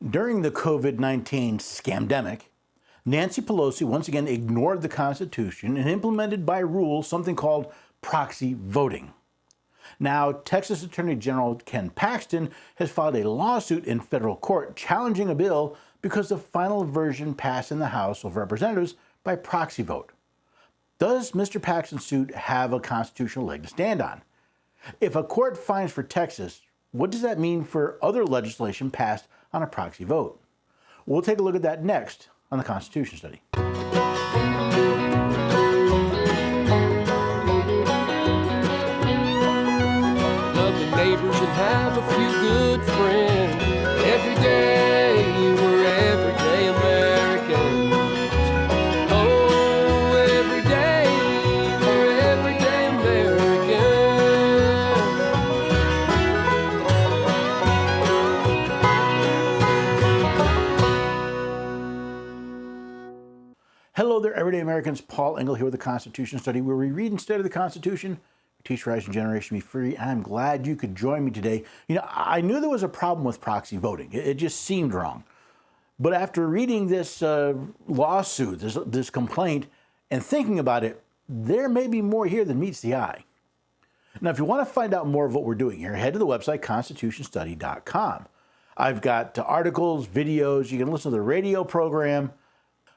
During the COVID-19 scamdemic, Nancy Pelosi once again ignored the Constitution and implemented by rule something called proxy voting. Now, Texas Attorney General Ken Paxton has filed a lawsuit in federal court challenging a bill because the final version passed in the House of Representatives by proxy vote. Does Mr. Paxton's suit have a constitutional leg to stand on? If a court finds for Texas, what does that mean for other legislation passed on a proxy vote? We'll take a look at that next on the Constitution Study. Love the neighbors and have a few good friends. Every day we're everyday Americans. Oh, every day we're everyday Americans. Hello there, everyday Americans. Paul Engel here with the Constitution Study, where we read and study the Constitution, teach rising generation be free. I'm glad you could join me today. You know, I knew there was a problem with proxy voting. It just seemed wrong. But after reading this lawsuit, this complaint, and thinking about it, there may be more here than meets the eye. Now, if you want to find out more of what we're doing here, head to the website constitutionstudy.com. I've got articles, videos. You can listen to the radio program.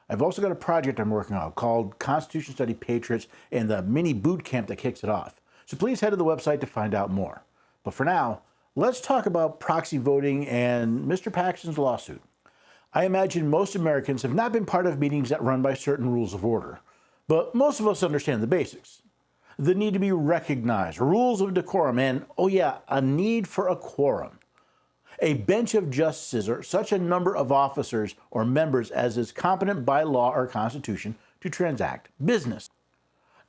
I've also got a project I'm working on called Constitution Study Patriots and the mini boot camp that kicks it off. So please head to the website to find out more. But for now, let's talk about proxy voting and Mr. Paxton's lawsuit. I imagine most Americans have not been part of meetings that run by certain rules of order, but most of us understand the basics. The need to be recognized, rules of decorum, and, oh yeah, a need for a quorum. A bench of justices or such a number of officers or members as is competent by law or constitution to transact business.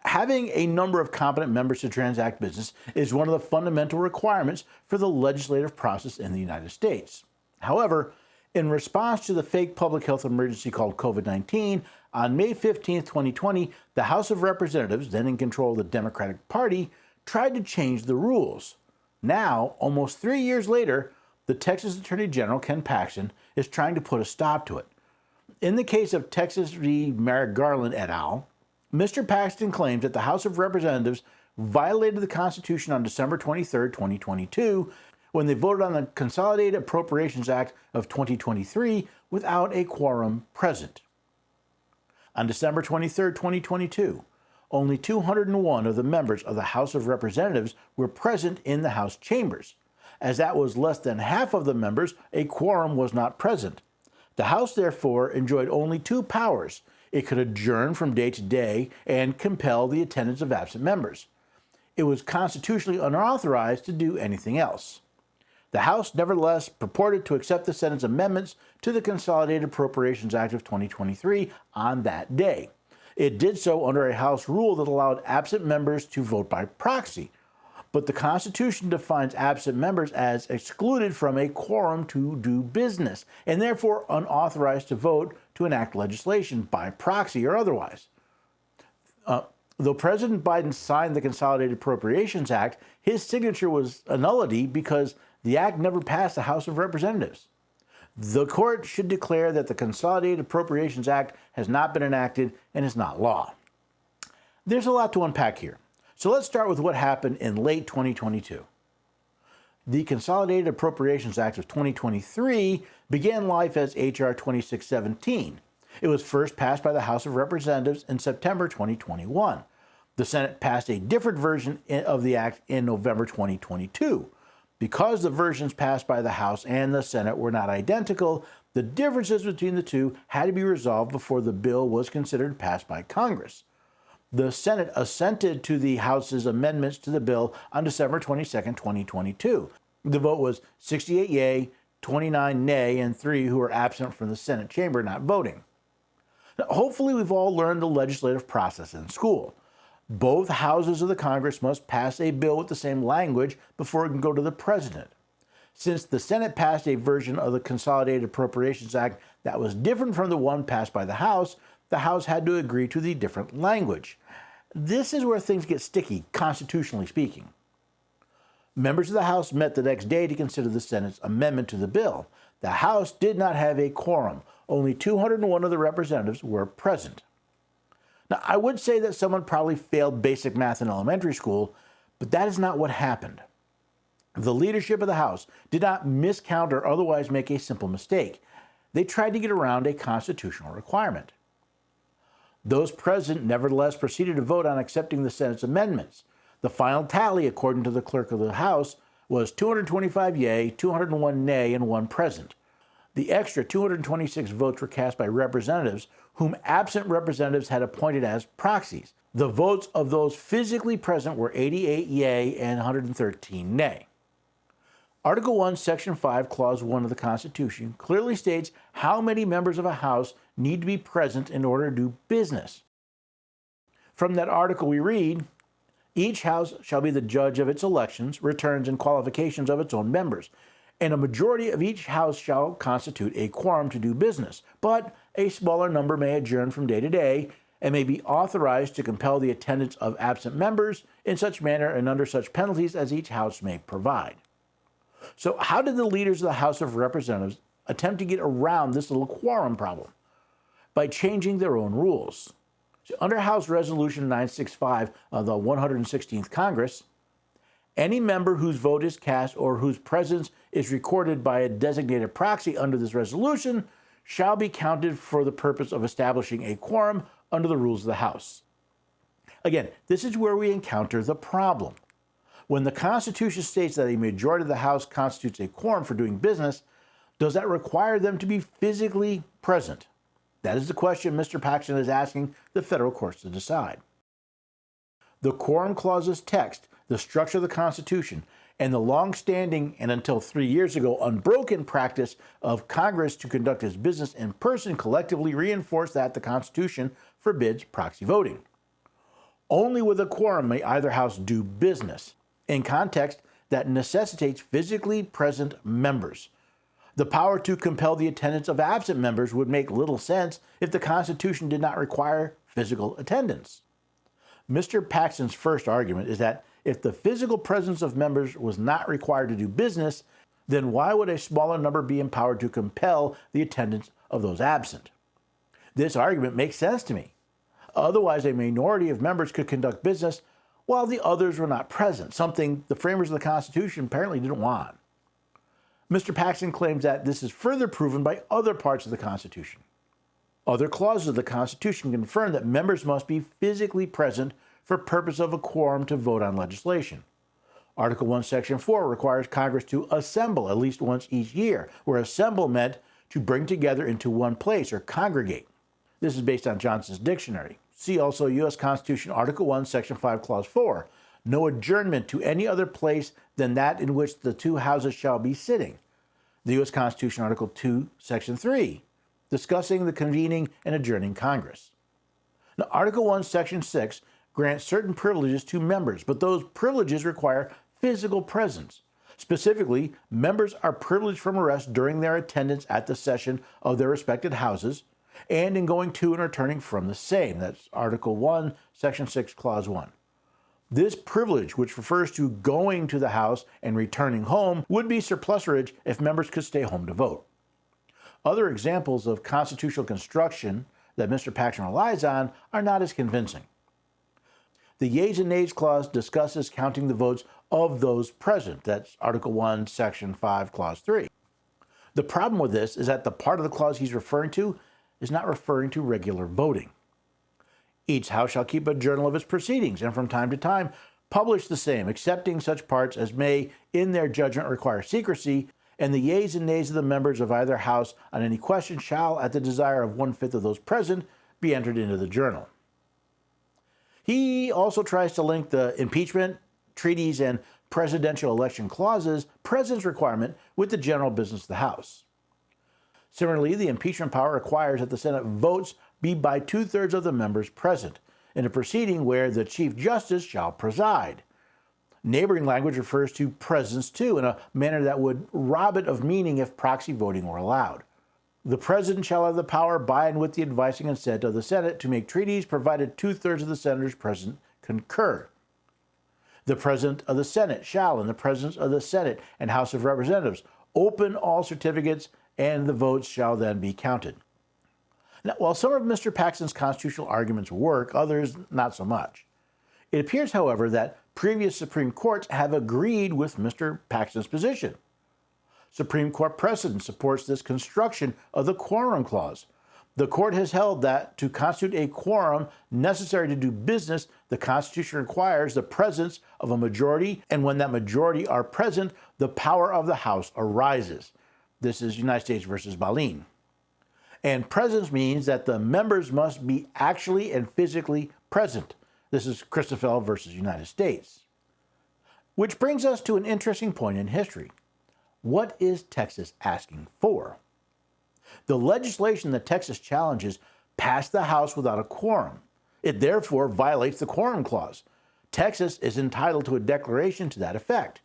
Having a number of competent members to transact business is one of the fundamental requirements for the legislative process in the United States. However, in response to the fake public health emergency called COVID-19, on May 15, 2020, the House of Representatives, then in control of the Democratic Party, tried to change the rules. Now, almost 3 years later, the Texas Attorney General Ken Paxton is trying to put a stop to it. In the case of Texas v. Merrick Garland et al., Mr. Paxton claims that the House of Representatives violated the Constitution on December 23, 2022, when they voted on the Consolidated Appropriations Act of 2023 without a quorum present. On December 23, 2022, only 201 of the members of the House of Representatives were present in the House chambers. As that was less than half of the members, a quorum was not present. The House, therefore, enjoyed only two powers. It could adjourn from day to day and compel the attendance of absent members. It was constitutionally unauthorized to do anything else. The House, nevertheless, purported to accept the Senate's amendments to the Consolidated Appropriations Act of 2023 on that day. It did so under a House rule that allowed absent members to vote by proxy. But the Constitution defines absent members as excluded from a quorum to do business, and therefore unauthorized to vote to enact legislation by proxy or otherwise. Though President Biden signed the Consolidated Appropriations Act, his signature was a nullity because the act never passed the House of Representatives. The court should declare that the Consolidated Appropriations Act has not been enacted and is not law. There's a lot to unpack here. So let's start with what happened in late 2022. The Consolidated Appropriations Act of 2023 began life as H.R. 2617. It was first passed by the House of Representatives in September 2021. The Senate passed a different version of the act in November 2022. Because the versions passed by the House and the Senate were not identical, the differences between the two had to be resolved before the bill was considered passed by Congress. The Senate assented to the House's amendments to the bill on December 22, 2022. The vote was 68 yea, 29 nay, and 3 who were absent from the Senate chamber not voting. Now, hopefully we've all learned the legislative process in school. Both houses of the Congress must pass a bill with the same language before it can go to the president. Since the Senate passed a version of the Consolidated Appropriations Act that was different from the one passed by the House had to agree to the different language. This is where things get sticky, constitutionally speaking. Members of the House met the next day to consider the Senate's amendment to the bill. The House did not have a quorum. Only 201 of the representatives were present. Now, I would say that someone probably failed basic math in elementary school, but that is not what happened. The leadership of the House did not miscount or otherwise make a simple mistake. They tried to get around a constitutional requirement. Those present nevertheless proceeded to vote on accepting the Senate's amendments. The final tally, according to the clerk of the House, was 225 yea, 201 nay, and 1 present. The extra 226 votes were cast by representatives whom absent representatives had appointed as proxies. The votes of those physically present were 88 yea and 113 nay. Article 1, Section 5, Clause 1 of the Constitution clearly states how many members of a House need to be present in order to do business. From that article we read, each House shall be the judge of its elections, returns, and qualifications of its own members, and a majority of each House shall constitute a quorum to do business, but a smaller number may adjourn from day to day and may be authorized to compel the attendance of absent members in such manner and under such penalties as each House may provide. So how did the leaders of the House of Representatives attempt to get around this little quorum problem? By changing their own rules. So under House Resolution 965 of the 116th Congress, any member whose vote is cast or whose presence is recorded by a designated proxy under this resolution shall be counted for the purpose of establishing a quorum under the rules of the House. Again, this is where we encounter the problem. When the Constitution states that a majority of the House constitutes a quorum for doing business, does that require them to be physically present? That is the question Mr. Paxton is asking the federal courts to decide. The Quorum Clause's text, the structure of the Constitution, and the long-standing and until 3 years ago unbroken practice of Congress to conduct its business in person collectively reinforce that the Constitution forbids proxy voting. Only with a quorum may either house do business, in context that necessitates physically present members. The power to compel the attendance of absent members would make little sense if the Constitution did not require physical attendance. Mr. Paxton's first argument is that if the physical presence of members was not required to do business, then why would a smaller number be empowered to compel the attendance of those absent? This argument makes sense to me. Otherwise, a minority of members could conduct business while the others were not present, something the framers of the Constitution apparently didn't want. Mr. Paxton claims that this is further proven by other parts of the Constitution. Other clauses of the Constitution confirm that members must be physically present for purpose of a quorum to vote on legislation. Article 1, Section 4 requires Congress to assemble at least once each year, where assemble meant to bring together into one place or congregate. This is based on Johnson's dictionary. See also U.S. Constitution, Article 1, Section 5, Clause 4. No adjournment to any other place than that in which the two houses shall be sitting. The U.S. Constitution, Article 2, Section 3, discussing the convening and adjourning Congress. Now, Article 1, Section 6 grants certain privileges to members, but those privileges require physical presence. Specifically, members are privileged from arrest during their attendance at the session of their respected houses and in going to and returning from the same. That's Article 1, Section 6, Clause 1. This privilege, which refers to going to the House and returning home, would be surplusage if members could stay home to vote. Other examples of constitutional construction that Mr. Paxton relies on are not as convincing. The yeas and nays clause discusses counting the votes of those present. That's Article 1, Section 5, Clause 3. The problem with this is that the part of the clause he's referring to is not referring to regular voting. Each House shall keep a journal of its proceedings and from time to time publish the same, excepting such parts as may in their judgment require secrecy, and the yeas and nays of the members of either House on any question shall, at the desire of 1/5 of those present, be entered into the journal. He also tries to link the impeachment, treaties, and presidential election clauses presence requirement with the general business of the House. Similarly, the impeachment power requires that the Senate votes be by 2/3 of the members present in a proceeding where the Chief Justice shall preside. Neighboring language refers to presence too, in a manner that would rob it of meaning if proxy voting were allowed. The President shall have the power by and with the advice and consent of the Senate to make treaties, provided 2/3 of the senators present concur. The President of the Senate shall, in the presence of the Senate and House of Representatives, open all certificates, and the votes shall then be counted. Now, while some of Mr. Paxton's constitutional arguments work, others not so much. It appears, however, that previous Supreme Courts have agreed with Mr. Paxton's position. Supreme Court precedent supports this construction of the quorum clause. The court has held that to constitute a quorum necessary to do business, the Constitution requires the presence of a majority, and when that majority are present, the power of the House arises. This is United States versus Balin. And presence means that the members must be actually and physically present. This is Christoffel versus United States. Which brings us to an interesting point in history. What is Texas asking for? The legislation that Texas challenges passed the House without a quorum. It therefore violates the quorum clause. Texas is entitled to a declaration to that effect.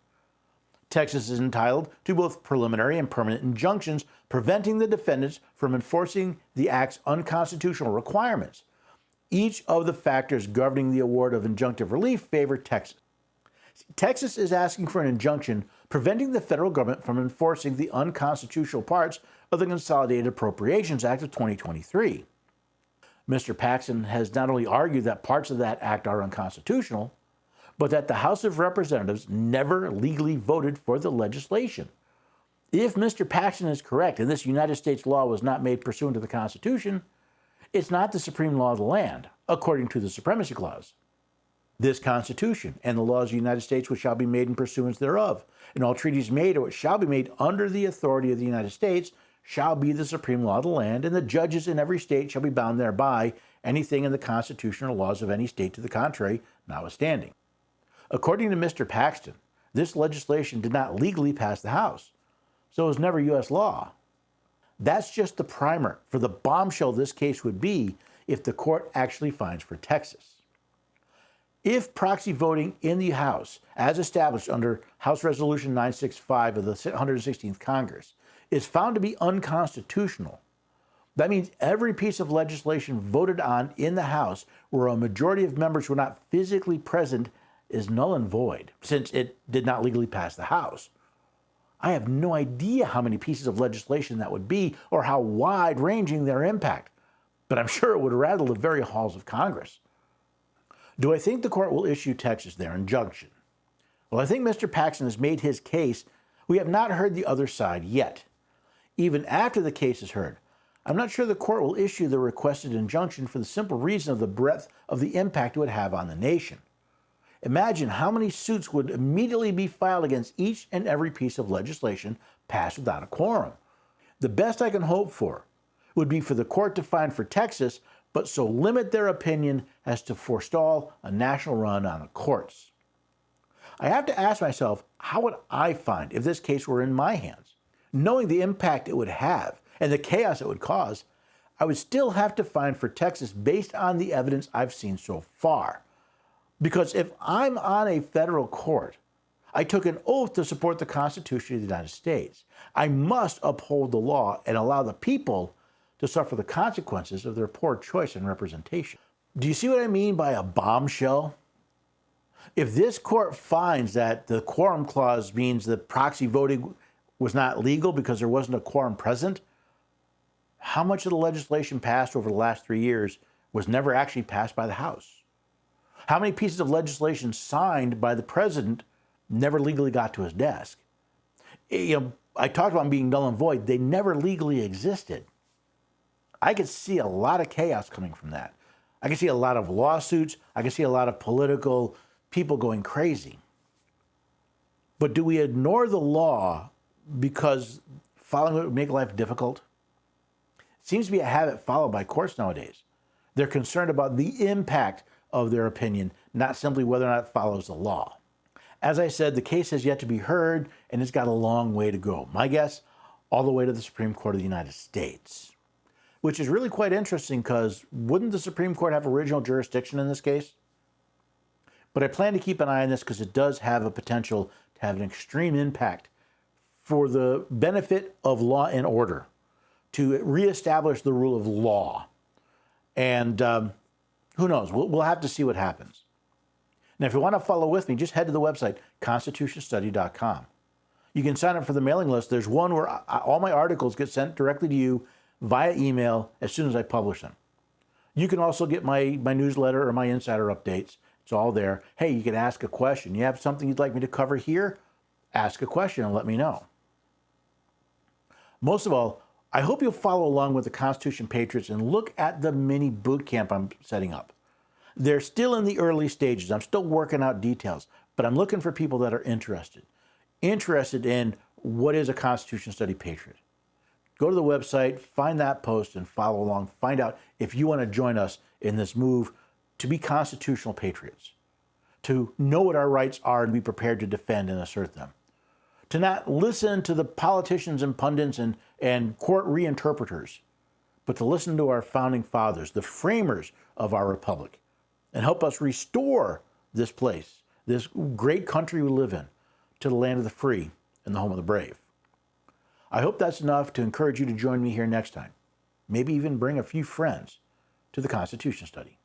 Texas is entitled to both preliminary and permanent injunctions preventing the defendants from enforcing the Act's unconstitutional requirements. Each of the factors governing the award of injunctive relief favor Texas. Texas is asking for an injunction preventing the federal government from enforcing the unconstitutional parts of the Consolidated Appropriations Act of 2023. Mr. Paxton has not only argued that parts of that act are unconstitutional, but that the House of Representatives never legally voted for the legislation. If Mr. Paxton is correct and this United States law was not made pursuant to the Constitution, it's not the supreme law of the land, according to the Supremacy Clause. This Constitution and the laws of the United States which shall be made in pursuance thereof, and all treaties made or which shall be made under the authority of the United States shall be the supreme law of the land, and the judges in every state shall be bound thereby, anything in the Constitution or laws of any state to the contrary notwithstanding. According to Mr. Paxton, this legislation did not legally pass the House, so it was never U.S. law. That's just the primer for the bombshell this case would be if the court actually finds for Texas. If proxy voting in the House, as established under House Resolution 965 of the 116th Congress, is found to be unconstitutional, that means every piece of legislation voted on in the House where a majority of members were not physically present is null and void, since it did not legally pass the House. I have no idea how many pieces of legislation that would be or how wide-ranging their impact, but I'm sure it would rattle the very halls of Congress. Do I think the court will issue Texas their injunction? Well, I think Mr. Paxton has made his case. We have not heard the other side yet. Even after the case is heard, I'm not sure the court will issue the requested injunction for the simple reason of the breadth of the impact it would have on the nation. Imagine how many suits would immediately be filed against each and every piece of legislation passed without a quorum. The best I can hope for would be for the court to find for Texas, but so limit their opinion as to forestall a national run on the courts. I have to ask myself, how would I find if this case were in my hands? Knowing the impact it would have and the chaos it would cause, I would still have to find for Texas based on the evidence I've seen so far. Because if I'm on a federal court, I took an oath to support the Constitution of the United States. I must uphold the law and allow the people to suffer the consequences of their poor choice and representation. Do you see what I mean by a bombshell? If this court finds that the quorum clause means that proxy voting was not legal because there wasn't a quorum present, how much of the legislation passed over the last 3 years was never actually passed by the House? How many pieces of legislation signed by the president never legally got to his desk? I talked about them being null and void. They never legally existed. I could see a lot of chaos coming from that. I could see a lot of lawsuits. I could see a lot of political people going crazy. But do we ignore the law because following it would make life difficult? It seems to be a habit followed by courts nowadays. They're concerned about the impact of their opinion, not simply whether or not it follows the law. As I said, the case has yet to be heard, and it's got a long way to go. My guess, all the way to the Supreme Court of the United States, which is really quite interesting because wouldn't the Supreme Court have original jurisdiction in this case? But I plan to keep an eye on this because it does have a potential to have an extreme impact for the benefit of law and order, to reestablish the rule of law. And who knows? We'll have to see what happens. Now, if you want to follow with me, just head to the website, constitutionstudy.com. You can sign up for the mailing list. There's one where all my articles get sent directly to you via email as soon as I publish them. You can also get my newsletter or my insider updates. It's all there. Hey, you can ask a question. You have something you'd like me to cover here? Ask a question and let me know. Most of all, I hope you'll follow along with the Constitution Patriots and look at the mini boot camp I'm setting up. They're still in the early stages. I'm still working out details, but I'm looking for people that are interested in what is a Constitution Study Patriot. Go to the website, find that post, and follow along. Find out if you want to join us in this move to be constitutional patriots, to know what our rights are and be prepared to defend and assert them, to not listen to the politicians and pundits and court reinterpreters, but to listen to our founding fathers, the framers of our republic, and help us restore this place, this great country we live in, to the land of the free and the home of the brave. I hope that's enough to encourage you to join me here next time. Maybe even bring a few friends to the Constitution Study.